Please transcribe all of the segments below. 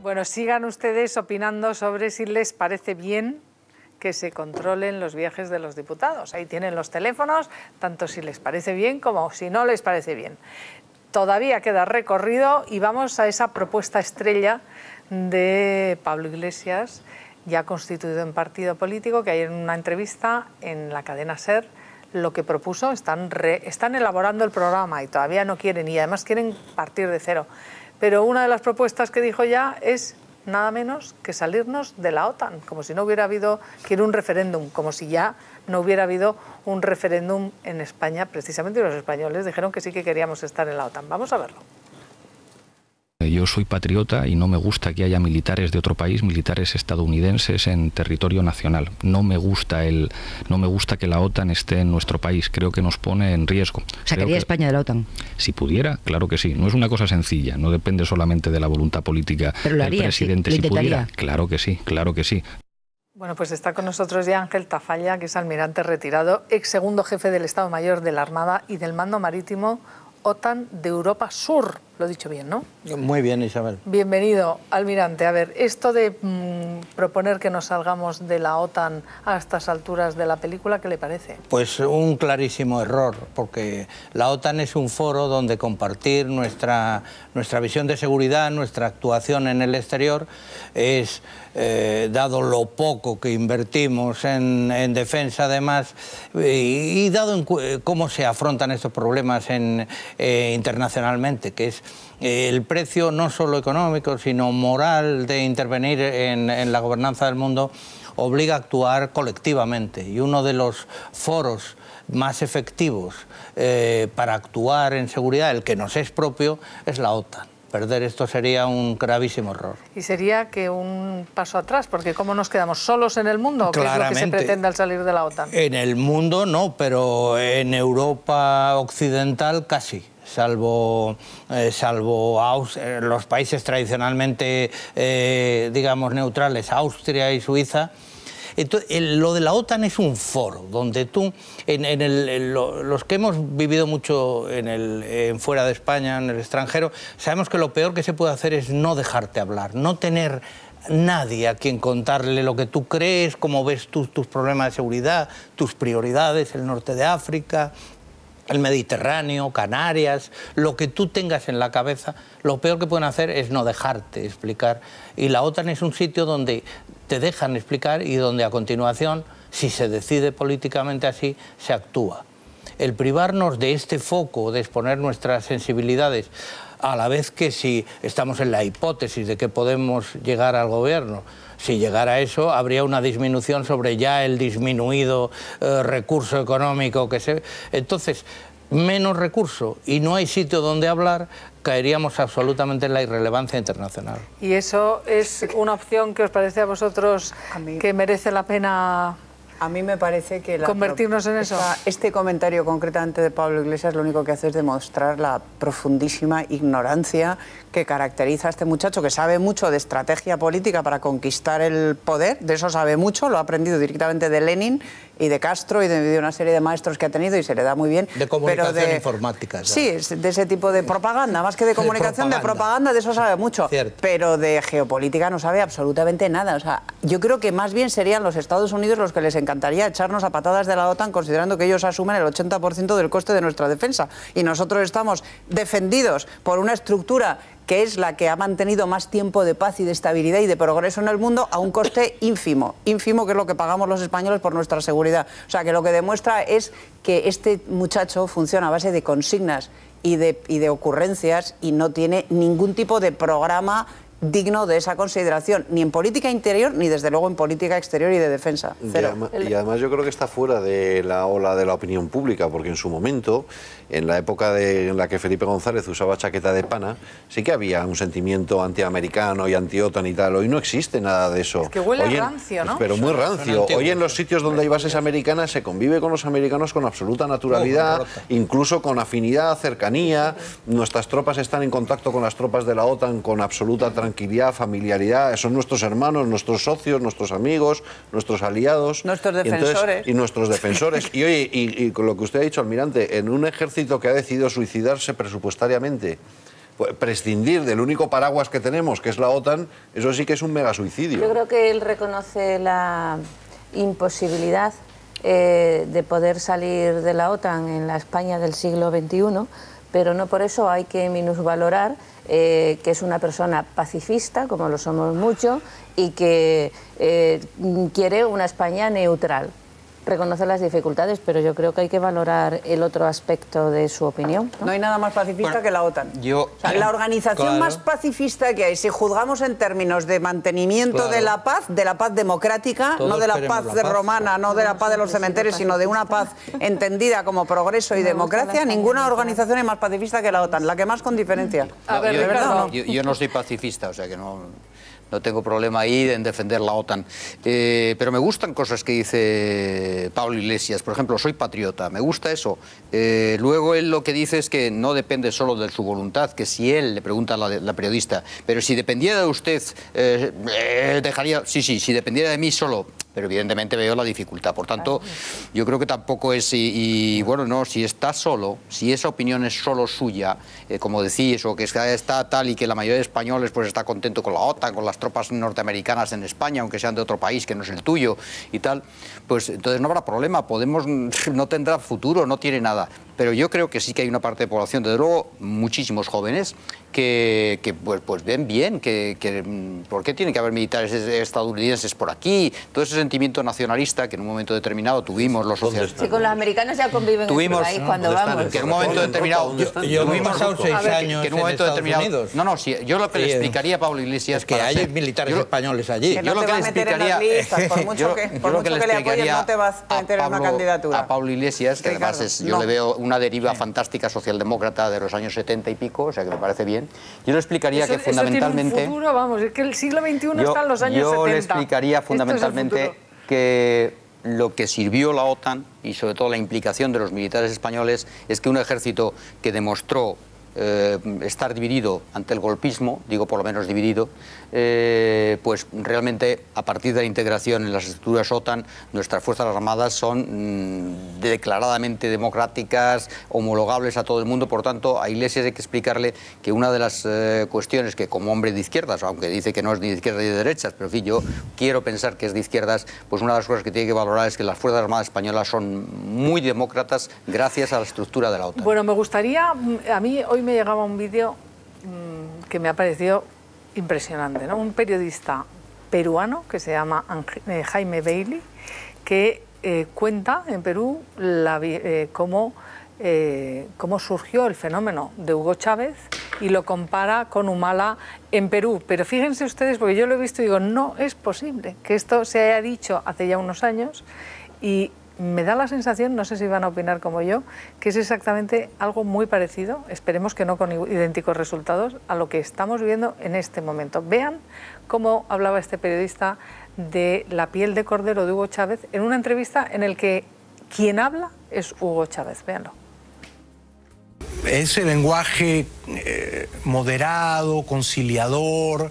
Bueno, sigan ustedes opinando sobre si les parece bien que se controlen los viajes de los diputados. Ahí tienen los teléfonos, tanto si les parece bien como si no les parece bien. Todavía queda recorrido y vamos a esa propuesta estrella de Pablo Iglesias, ya constituido en partido político, que ayer en una entrevista en la cadena SER lo que propuso, están elaborando el programa y todavía no quieren, y además quieren partir de cero. Pero una de las propuestas que dijo ya es nada menos que salirnos de la OTAN, como si no hubiera habido, quiere un referéndum, como si ya no hubiera habido un referéndum en España, precisamente, y los españoles dijeron que sí que queríamos estar en la OTAN. Vamos a verlo. Yo soy patriota y no me gusta que haya militares de otro país, militares estadounidenses en territorio nacional. No me gusta que la OTAN esté en nuestro país. Creo que nos pone en riesgo. ¿Sacaría España de la OTAN? Si pudiera, claro que sí. No es una cosa sencilla. No depende solamente de la voluntad política del presidente. Sí, si pudiera, claro que sí, claro que sí. Bueno, pues está con nosotros ya Ángel Tafalla, que es almirante retirado, ex segundo jefe del Estado Mayor de la Armada y del Mando Marítimo OTAN de Europa Sur. Lo he dicho bien, ¿no? Muy bien, Isabel. Bienvenido, almirante. A ver, esto de proponer que nos salgamos de la OTAN a estas alturas de la película, ¿qué le parece? Pues un clarísimo error, porque la OTAN es un foro donde compartir nuestra visión de seguridad, nuestra actuación en el exterior, es, dado lo poco que invertimos en defensa además, y dado cómo se afrontan estos problemas internacionalmente, que es el precio no solo económico, sino moral de intervenir en la gobernanza del mundo, obliga a actuar colectivamente. Y uno de los foros más efectivos para actuar en seguridad, el que nos es propio, es la OTAN. Perder esto sería un gravísimo error. Y sería que un paso atrás, porque ¿cómo nos quedamos solos en el mundo? ¿Qué es lo que se pretende al salir de la OTAN? En el mundo no, pero en Europa occidental casi. Salvo los países tradicionalmente, digamos, neutrales, Austria y Suiza. Entonces, lo de la OTAN es un foro donde tú, los que hemos vivido mucho fuera de España, en el extranjero, sabemos que lo peor que se puede hacer es no dejarte hablar, no tener nadie a quien contarle lo que tú crees, cómo ves tus problemas de seguridad, tus prioridades, el norte de África, el Mediterráneo, Canarias, lo que tú tengas en la cabeza. Lo peor que pueden hacer es no dejarte explicar. Y la OTAN es un sitio donde te dejan explicar y donde a continuación, si se decide políticamente así, se actúa. El privarnos de este foco, de exponer nuestras sensibilidades, a la vez que si estamos en la hipótesis de que podemos llegar al gobierno, si llegara a eso, habría una disminución sobre ya el disminuido recurso económico que se... Entonces, menos recurso y no hay sitio donde hablar, caeríamos absolutamente en la irrelevancia internacional. ¿Y eso es una opción que os parece a vosotros que merece la pena? A mí me parece que convertirnos en eso. Este comentario concretamente de Pablo Iglesias lo único que hace es demostrar la profundísima ignorancia que caracteriza a este muchacho, que sabe mucho de estrategia política para conquistar el poder, de eso sabe mucho, lo ha aprendido directamente de Lenin y de Castro y de una serie de maestros que ha tenido y se le da muy bien. De comunicación informática. ¿Sabes? Sí, de ese tipo de propaganda, más que de comunicación, de propaganda, de eso sabe mucho. Cierto. Pero de geopolítica no sabe absolutamente nada. O sea, yo creo que más bien serían los Estados Unidos los que les encantaría echarnos a patadas de la OTAN, considerando que ellos asumen el 80% del coste de nuestra defensa. Y nosotros estamos defendidos por una estructura que es la que ha mantenido más tiempo de paz y de estabilidad y de progreso en el mundo a un coste ínfimo, que es lo que pagamos los españoles por nuestra seguridad. O sea, que lo que demuestra es que este muchacho funciona a base de consignas y de ocurrencias y no tiene ningún tipo de programa digno de esa consideración, ni en política interior, ni desde luego en política exterior y de defensa. Cero. Y además yo creo que está fuera de la ola de la opinión pública, porque en su momento, en la época en la que Felipe González usaba chaqueta de pana, sí que había un sentimiento antiamericano y anti-OTAN y tal. Hoy no existe nada de eso. Es que huele rancio, ¿no? Pero muy rancio. Hoy en los sitios donde hay bases americanas se convive con los americanos con absoluta naturalidad, incluso con afinidad, cercanía. Nuestras tropas están en contacto con las tropas de la OTAN con absoluta tranquilidad, familiaridad. Son nuestros hermanos, nuestros socios, nuestros amigos, nuestros aliados. Nuestros defensores. Y nuestros defensores. Y oye, y con lo que usted ha dicho, almirante, en un ejército que ha decidido suicidarse presupuestariamente prescindir del único paraguas que tenemos, que es la OTAN, eso sí que es un mega suicidio. Yo creo que él reconoce la imposibilidad de poder salir de la OTAN en la España del siglo XXI, pero no por eso hay que minusvalorar que es una persona pacifista, como lo somos muchos, y que quiere una España neutral. Reconoce las dificultades, pero yo creo que hay que valorar el otro aspecto de su opinión. No hay nada más pacifista que la OTAN. O sea, la organización más pacifista que hay, si juzgamos en términos de mantenimiento de la paz democrática, todos no de la paz romana, no de la paz de los cementerios, sino de una paz entendida como progreso y democracia, ninguna organización es más pacifista que la OTAN, la que más con diferencia. A ver, ¿de verdad o no? Yo no soy pacifista, o sea que no tengo problema ahí en defender la OTAN. Pero me gustan cosas que dice Pablo Iglesias. Por ejemplo, soy patriota, me gusta eso. Luego él lo que dice es que no depende solo de su voluntad, que si él, le pregunta a la periodista, pero si dependiera de usted, dejaría... Sí, si dependiera de mí solo... Pero evidentemente veo la dificultad. Por tanto, yo creo que tampoco es... Y bueno, no, si está solo, si esa opinión es solo suya, como decís, o que está tal y que la mayoría de españoles pues está contento con la OTAN, con las tropas norteamericanas en España, aunque sean de otro país que no es el tuyo y tal, pues entonces no habrá problema. Podemos no tendrá futuro, no tiene nada. Pero yo creo que sí que hay una parte de población, desde luego muchísimos jóvenes, que pues ven bien, ¿por qué tienen que haber militares estadounidenses por aquí? Todo ese sentimiento nacionalista que en un momento determinado tuvimos los socialistas. Sí, con los americanos ya conviven en este país cuando vamos. Que en un momento determinado... Yo he pasado 6 años que en un momento Estados determinado, Unidos. No, sí, yo lo que le explicaría a Pablo Iglesias... Es que hay militares españoles allí. Que no te va a meter en las listas, por mucho que le apoyes, no te vas a meter en una candidatura. A Pablo Iglesias, que además yo le veo una deriva fantástica socialdemócrata de los años 70 y pico, o sea que me parece bien. Yo le explicaría que fundamentalmente... Eso tiene un futuro, vamos, es que el siglo XXI está en los años 70. Yo le explicaría fundamentalmente que lo que sirvió la OTAN y sobre todo la implicación de los militares españoles es que un ejército que demostró estar dividido ante el golpismo, digo por lo menos dividido, pues realmente a partir de la integración en las estructuras OTAN, nuestras Fuerzas Armadas son declaradamente democráticas, homologables a todo el mundo. Por tanto, a Iglesias hay que explicarle que una de las cuestiones que como hombre de izquierdas, aunque dice que no es ni de izquierdas ni de derechas, pero en fin, yo quiero pensar que es de izquierdas, pues una de las cosas que tiene que valorar es que las Fuerzas Armadas españolas son muy demócratas gracias a la estructura de la OTAN. Bueno, me gustaría, a mí hoy me llegaba un vídeo que me ha parecido impresionante, ¿no? Un periodista peruano que se llama Jaime Bailey, que cuenta en Perú cómo surgió el fenómeno de Hugo Chávez y lo compara con Humala en Perú. Pero fíjense ustedes, porque yo lo he visto y digo, no es posible que esto se haya dicho hace ya unos años y me da la sensación, no sé si van a opinar como yo, que es exactamente algo muy parecido, esperemos que no con idénticos resultados, a lo que estamos viendo en este momento. Vean cómo hablaba este periodista de la piel de cordero de Hugo Chávez en una entrevista en la que quien habla es Hugo Chávez. Véanlo. Ese lenguaje moderado, conciliador,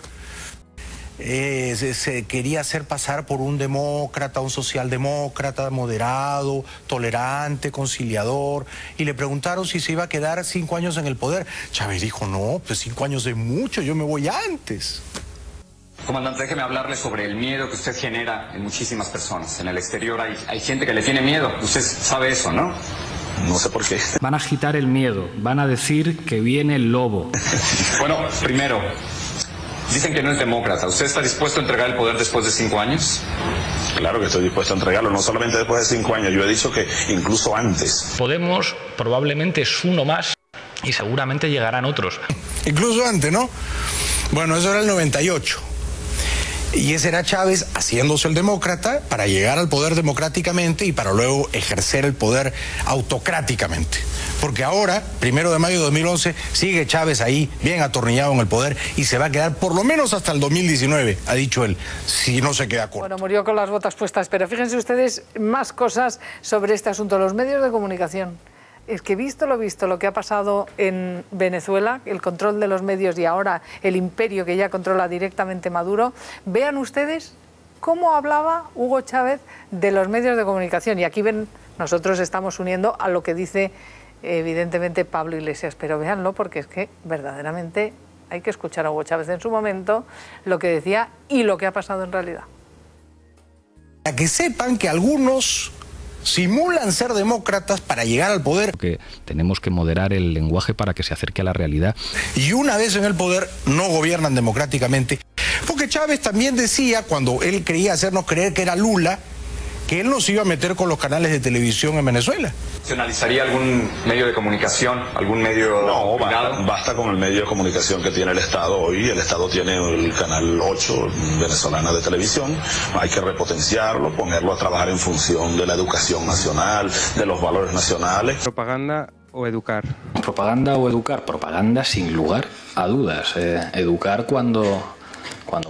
se quería hacer pasar por un demócrata, un socialdemócrata, moderado, tolerante, conciliador, y le preguntaron si se iba a quedar 5 años en el poder. Chávez dijo, no, pues 5 años de mucho, yo me voy antes. Comandante, déjeme hablarle sobre el miedo que usted genera en muchísimas personas. En el exterior hay gente que le tiene miedo, usted sabe eso, ¿no? No sé por qué. Van a agitar el miedo, van a decir que viene el lobo. Bueno, primero, dicen que no es demócrata. ¿Usted está dispuesto a entregar el poder después de 5 años? Claro que estoy dispuesto a entregarlo, no solamente después de 5 años, yo he dicho que incluso antes. Podemos probablemente es uno más y seguramente llegarán otros. Incluso antes, ¿no? Bueno, eso era el 98. Y ese era Chávez haciéndose el demócrata para llegar al poder democráticamente y para luego ejercer el poder autocráticamente. Porque ahora, 1 de mayo de 2011, sigue Chávez ahí, bien atornillado en el poder y se va a quedar por lo menos hasta el 2019, ha dicho él, si no se queda corto. Bueno, murió con las botas puestas, pero fíjense ustedes más cosas sobre este asunto. Los medios de comunicación. Es que visto lo que ha pasado en Venezuela, el control de los medios y ahora el imperio que ya controla directamente Maduro, vean ustedes cómo hablaba Hugo Chávez de los medios de comunicación. Y aquí ven, nosotros estamos uniendo a lo que dice evidentemente Pablo Iglesias, pero véanlo porque es que verdaderamente hay que escuchar a Hugo Chávez en su momento, lo que decía y lo que ha pasado en realidad. Para que sepan que algunos simulan ser demócratas para llegar al poder. Que tenemos que moderar el lenguaje para que se acerque a la realidad. Y una vez en el poder no gobiernan democráticamente. Porque Chávez también decía, cuando él quería hacernos creer que era Lula, que él no se iba a meter con los canales de televisión en Venezuela. ¿Nacionalizaría algún medio de comunicación, algún medio privado? Basta con el medio de comunicación que tiene el Estado hoy. El Estado tiene el Canal 8 venezolana de televisión. Hay que repotenciarlo, ponerlo a trabajar en función de la educación nacional, de los valores nacionales. ¿Propaganda o educar? ¿Propaganda o educar? Propaganda sin lugar a dudas. Educar cuando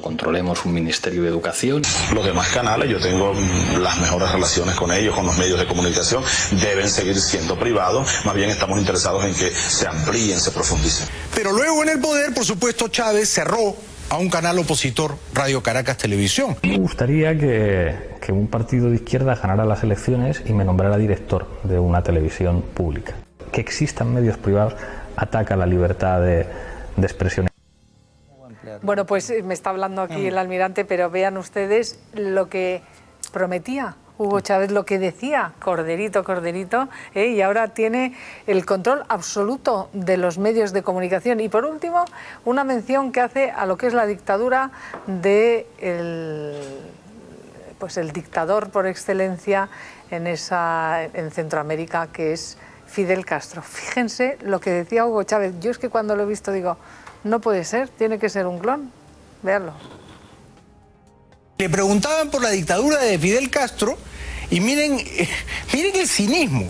controlemos un Ministerio de Educación. Los demás canales, yo tengo las mejores relaciones con ellos, con los medios de comunicación, deben seguir siendo privados, más bien estamos interesados en que se amplíen, se profundicen. Pero luego en el poder, por supuesto, Chávez cerró a un canal opositor, Radio Caracas Televisión. Me gustaría que un partido de izquierda ganara las elecciones y me nombrara director de una televisión pública. Que existan medios privados ataca la libertad de expresión. Bueno, pues me está hablando aquí el almirante, pero vean ustedes lo que prometía Hugo Chávez, lo que decía, corderito, corderito, y ahora tiene el control absoluto de los medios de comunicación. Y por último, una mención que hace a lo que es la dictadura de el dictador por excelencia en Centroamérica, que es Fidel Castro. Fíjense lo que decía Hugo Chávez. Yo es que cuando lo he visto digo, no puede ser, tiene que ser un clon. Véanlo. Le preguntaban por la dictadura de Fidel Castro y miren el cinismo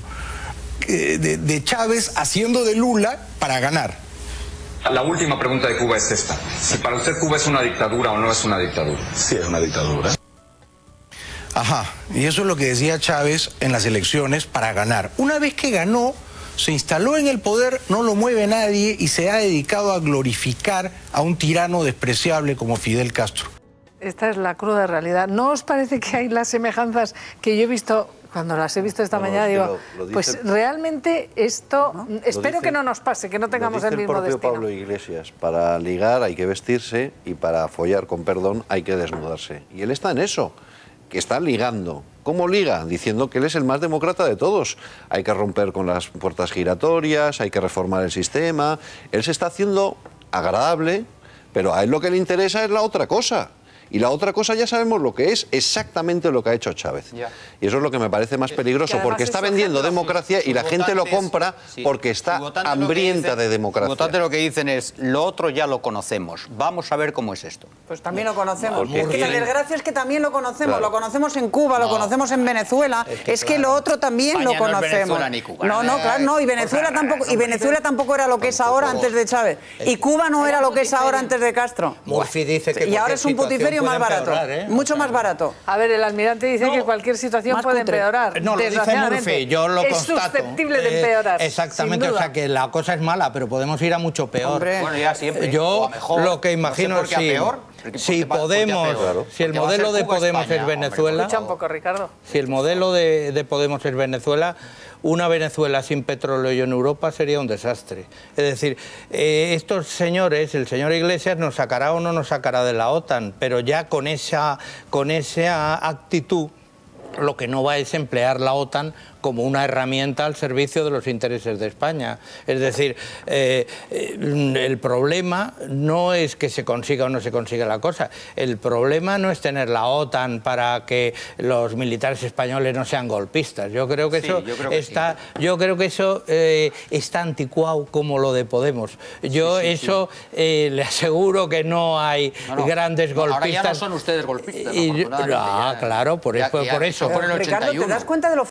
de Chávez haciendo de Lula para ganar. La última pregunta de Cuba es esta. Si para usted Cuba es una dictadura o no es una dictadura. Sí, es una dictadura. Ajá, y eso es lo que decía Chávez en las elecciones para ganar. Una vez que ganó, se instaló en el poder, no lo mueve nadie y se ha dedicado a glorificar a un tirano despreciable como Fidel Castro. Esta es la cruda realidad. ¿No os parece que hay las semejanzas que yo he visto, cuando las he visto esta mañana, digo, pues realmente esto, ¿no? Espero que no nos pase, que no tengamos el mismo destino? El propio Pablo Iglesias, para ligar hay que vestirse y para follar, con perdón, hay que desnudarse. Y él está en eso, que está ligando. ¿Cómo liga? Diciendo que él es el más demócrata de todos. Hay que romper con las puertas giratorias, hay que reformar el sistema. Él se está haciendo agradable, pero a él lo que le interesa es la otra cosa. Y la otra cosa ya sabemos lo que es, exactamente lo que ha hecho Chávez. Ya. Y eso es lo que me parece más peligroso, porque está vendiendo democracia y la gente lo compra porque está hambrienta de democracia. Los votantes lo que dicen es, lo otro ya lo conocemos, vamos a ver cómo es esto. Pues también lo conocemos. Es que la desgracia es que también lo conocemos. Claro. Lo conocemos en Cuba, lo conocemos en Venezuela. Es que lo otro también España lo conocemos. No es Venezuela ni Cuba. No, claro, no. Y Venezuela tampoco. Y Venezuela tampoco era lo que es ahora antes de Chávez. Y Cuba no era lo que es ahora antes de Castro. Murphy dice que y ahora es un putiferio más barato, mucho más barato. A ver, el almirante dice que cualquier situación puede empeorar. No, lo dice Murphy, yo lo constato. Es susceptible de empeorar. Exactamente, o sea que la cosa es mala, pero podemos ir a mucho peor. Hombre. Bueno, ya siempre. Yo mejor, lo que imagino es si Podemos, si el modelo de Podemos es Venezuela. Escucha un poco, Ricardo. Si el modelo de Podemos es Venezuela, una Venezuela sin petróleo en Europa sería un desastre. Es decir, estos señores, el señor Iglesias nos sacará o no nos sacará de la OTAN, pero ya con esa actitud lo que no va es emplear la OTAN como una herramienta al servicio de los intereses de España. Es decir, el problema no es que se consiga o no se consiga la cosa. El problema no es tener la OTAN para que los militares españoles no sean golpistas. Yo creo que eso está anticuado como lo de Podemos. Yo le aseguro que no hay grandes golpistas. Ahora ya no son ustedes golpistas, claro, por eso. Ricardo, ¿te das cuenta de lo